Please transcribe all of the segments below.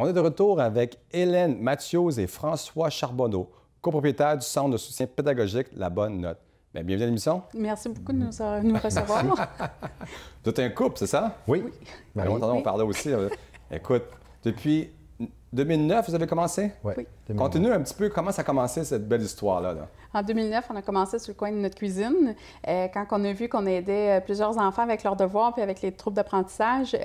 On est de retour avec Hélène Matthews et François Charbonneau, copropriétaires du Centre de soutien pédagogique La Bonne Note. Bien, bienvenue à l'émission. Merci beaucoup de nous recevoir. Vous êtes un couple, c'est ça? Oui. Oui. On parlait aussi. Écoute, depuis 2009, vous avez commencé? Oui. Continue un petit peu, comment ça a commencé cette belle histoire-là? En 2009, on a commencé sur le coin de notre cuisine. Quand on a vu qu'on aidait plusieurs enfants avec leurs devoirs puis avec les troubles d'apprentissage,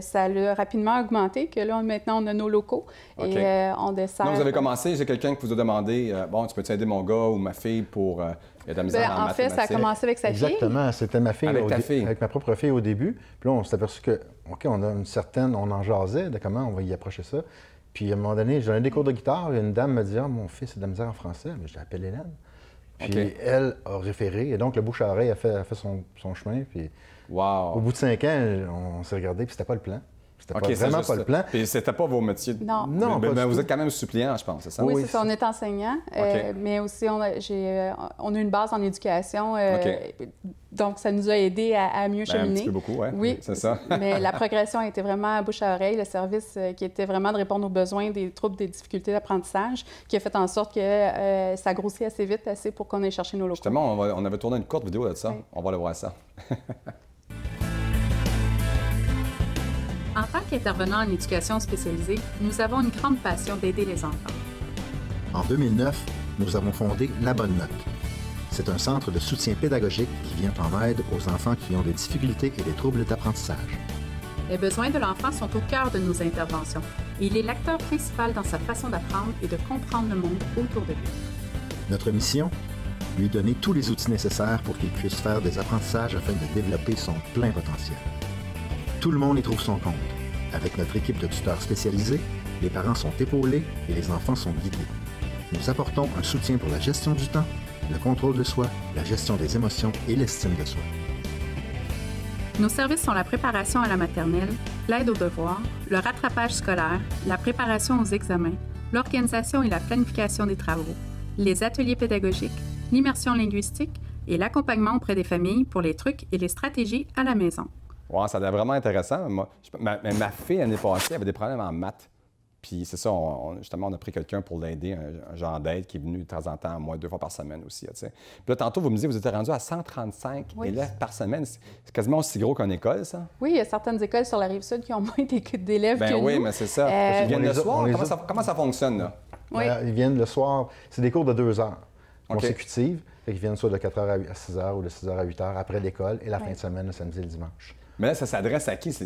ça a rapidement augmenté, que là, maintenant, on a nos locaux et on dessert. Donc, vous avez commencé, c'est quelqu'un qui vous a demandé bon, tu peux-tu aider mon gars ou ma fille pour il y a de la misère en mathématiques? En fait, ça a commencé avec sa fille. Exactement, c'était ma fille. Avec ta fille? Avec ma propre fille au début. Puis là, on s'est aperçu que, OK, on a une certaine, on en jasait de comment on va y approcher ça. Puis à un moment donné, j'ai donné des cours de guitare et une dame me dit « Ah, mon fils a de la misère en français. » Mais je l'appelle Hélène. Puis elle a référé, et donc le bouche à oreille a fait son chemin. Puis au bout de 5 ans, on s'est regardé, puis c'était pas le plan. C'était vraiment pas le plan. Puis c'était pas vos métiers? Non. Mais vous êtes quand même suppléant, je pense, c'est ça? Oui, c'est ça, on est enseignant, mais aussi on a une base en éducation, donc ça nous a aidés à mieux cheminer. Un petit peu beaucoup, oui, c'est ça. Mais la progression a été vraiment bouche à oreille, le service qui était vraiment de répondre aux besoins des troubles, des difficultés d'apprentissage, qui a fait en sorte que ça grossit assez vite, assez pour qu'on aille chercher nos locaux. Justement, on avait tourné une courte vidéo de ça. Oui. On va aller voir ça. En tant qu'intervenant en éducation spécialisée, nous avons une grande passion d'aider les enfants. En 2009, nous avons fondé La Bonne Note. C'est un centre de soutien pédagogique qui vient en aide aux enfants qui ont des difficultés et des troubles d'apprentissage. Les besoins de l'enfant sont au cœur de nos interventions et il est l'acteur principal dans sa façon d'apprendre et de comprendre le monde autour de lui. Notre mission? Lui donner tous les outils nécessaires pour qu'il puisse faire des apprentissages afin de développer son plein potentiel. Tout le monde y trouve son compte. Avec notre équipe de tuteurs spécialisés, les parents sont épaulés et les enfants sont guidés. Nous apportons un soutien pour la gestion du temps, le contrôle de soi, la gestion des émotions et l'estime de soi. Nos services sont la préparation à la maternelle, l'aide aux devoirs, le rattrapage scolaire, la préparation aux examens, l'organisation et la planification des travaux, les ateliers pédagogiques, l'immersion linguistique et l'accompagnement auprès des familles pour les trucs et les stratégies à la maison. Wow, ça a l'air vraiment intéressant. Moi, ma fille, l'année passée, avait des problèmes en maths. Puis c'est ça, justement, on a pris quelqu'un pour l'aider, un genre d'aide qui est venu de temps en temps, moi, 2 fois par semaine aussi. Puis là, tantôt, vous me disiez, vous étiez rendu à 135 élèves par semaine. C'est quasiment aussi gros qu'une école, ça? Oui, il y a certaines écoles sur la Rive-Sud qui ont moins d'élèves que nous. Oui, mais c'est ça. Ils viennent le soir? Comment ça fonctionne, là? Oui. Ils viennent le soir. C'est des cours de 2 heures consécutives. Ils viennent soit de 4 h à 6 h ou de 6 h à 8 h après l'école et la fin de semaine, le samedi et le dimanche. Mais là, ça s'adresse à qui?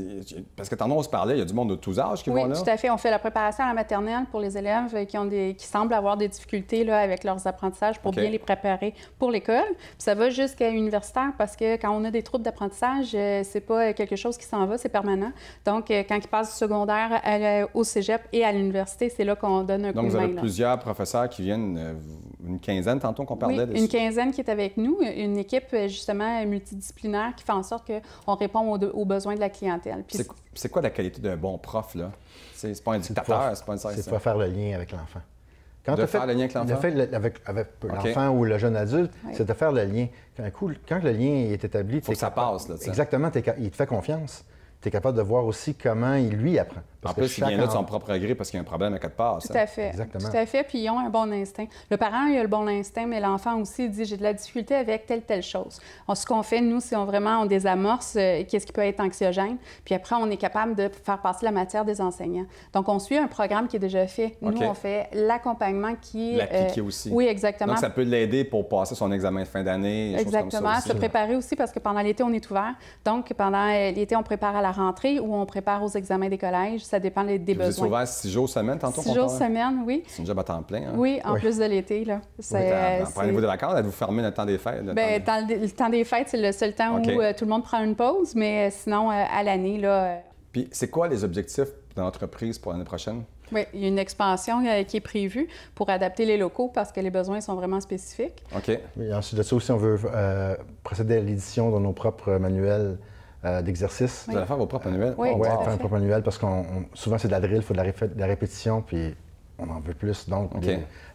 Parce que tantôt, on se parlait, il y a du monde de tous âges qui vont là. Oui, tout à fait. On fait la préparation à la maternelle pour les élèves qui semblent avoir des difficultés là, avec leurs apprentissages pour bien les préparer pour l'école. Puis ça va jusqu'à l'universitaire parce que quand on a des troubles d'apprentissage, c'est pas quelque chose qui s'en va, c'est permanent. Donc, quand ils passent du secondaire au cégep et à l'université, c'est là qu'on donne un coup de main. Donc, vous avez plusieurs professeurs qui viennent, une quinzaine tantôt qu'on parlait de ça? Une quinzaine qui est avec nous, une équipe justement multidisciplinaire qui fait en sorte qu'on répond aux besoins de la clientèle. C'est quoi la qualité d'un bon prof, là? C'est pas un dictateur, c'est pas une... C'est de faire le lien avec l'enfant. Quand de faire le lien avec l'enfant? Avec l'enfant ou le jeune adulte, c'est de faire le lien. Quand le lien est établi... Il faut que ça passe, là, exactement, il te fait confiance. Tu es capable de voir aussi comment lui apprend. En plus, il vient là de son propre gré parce qu'il y a un problème à quelque part. Tout à fait. Exactement. Tout à fait, puis ils ont un bon instinct. Le parent, il a le bon instinct, mais l'enfant aussi dit « j'ai de la difficulté avec telle chose ». Ce qu'on fait, nous, c'est on désamorce qu'est-ce qui peut être anxiogène, puis après, on est capable de faire passer la matière des enseignants. Donc, on suit un programme qui est déjà fait. Nous, on fait l'accompagnement qui... L'appliquer aussi. Oui, exactement. Donc, ça peut l'aider pour passer son examen de fin d'année, exactement, se préparer aussi, parce que pendant l'été, on est ouvert. Donc, pendant l'été, on prépare à la rentrée ou on prépare aux examens des collèges. Ça dépend des besoins. Vous êtes ouvert 6 jours semaine, tantôt? 6 jours semaine, oui. C'est une job à temps plein, hein? Oui, en plus de l'été, là. Prenez-vous des vacances? Êtes-vous fermé le temps des fêtes? Le temps des fêtes, c'est le seul temps où tout le monde prend une pause, mais sinon, à l'année, là... Puis, c'est quoi les objectifs de l'entreprise pour l'année prochaine? Oui, il y a une expansion qui est prévue pour adapter les locaux parce que les besoins sont vraiment spécifiques. OK. Et ensuite de ça aussi, on veut procéder à l'édition de nos propres manuels d'exercice. Vous allez faire vos propres manuels? Oui, faire un propre manuel parce que souvent, c'est de la drill, il faut de la répétition, puis on en veut plus. Donc,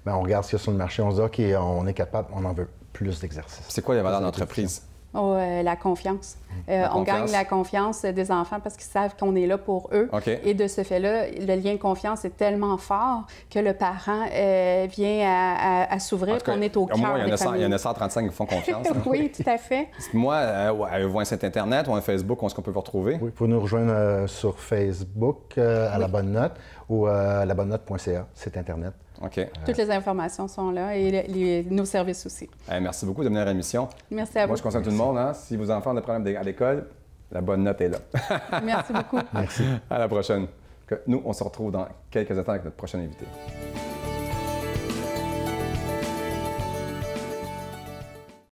on regarde ce qu'il y a sur le marché, on se dit, OK, on est capable, on en veut plus d'exercices. C'est quoi les valeurs d'entreprise? La confiance. On gagne la confiance des enfants parce qu'ils savent qu'on est là pour eux. Okay. Et de ce fait-là, le lien de confiance est tellement fort que le parent vient à s'ouvrir, qu'on est au cœur des familles. Il y en a 135 qui font confiance. Hein? Oui, tout à fait. Moi, avez-vous un site Internet ou un Facebook où est-ce qu'on peut vous retrouver? Oui, vous pouvez nous rejoindre sur Facebook à La Bonne Note ou à labonnenote.ca, site Internet. OK. Toutes les informations sont là et nos services aussi. Merci beaucoup de venir à l'émission. Merci à vous. Moi, je conseille à tout le monde, hein, si vos enfants ont des problèmes à l'école, La Bonne Note est là. Merci beaucoup. Merci. À la prochaine. Nous, on se retrouve dans quelques instants avec notre prochain invité.